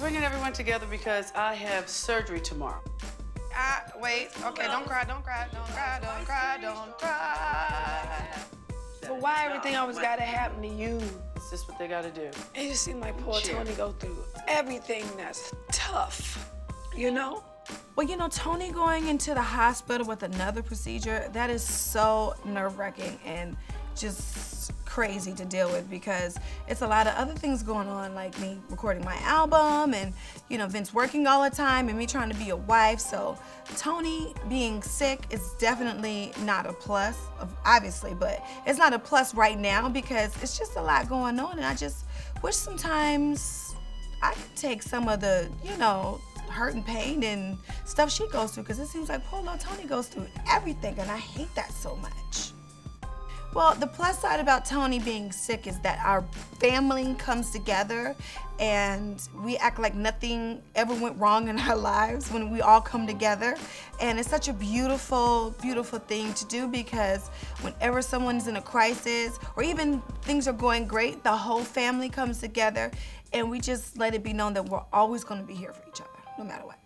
bringing everyone together because I have surgery tomorrow. Wait. Okay, don't cry, don't cry, don't cry, don't cry, don't cry. But why everything always gotta happen to you? It's just what they gotta do. It just seems like poor Tony go through everything that's tough, you know? Well, you know, Tony going into the hospital with another procedure, that is so nerve-wracking and just crazy to deal with because it's a lot of other things going on, like me recording my album and, you know, Vince working all the time and me trying to be a wife. So Tony being sick is definitely not a plus, obviously, but it's not a plus right now because it's just a lot going on, and I just wish sometimes I could take some of the, you know, hurt and pain and stuff she goes through, because it seems like poor little Tony goes through everything, and I hate that so much. Well, the plus side about Tony being sick is that our family comes together and we act like nothing ever went wrong in our lives when we all come together. And it's such a beautiful, beautiful thing to do, because whenever someone's in a crisis or even things are going great, the whole family comes together and we just let it be known that we're always going to be here for each other, no matter what.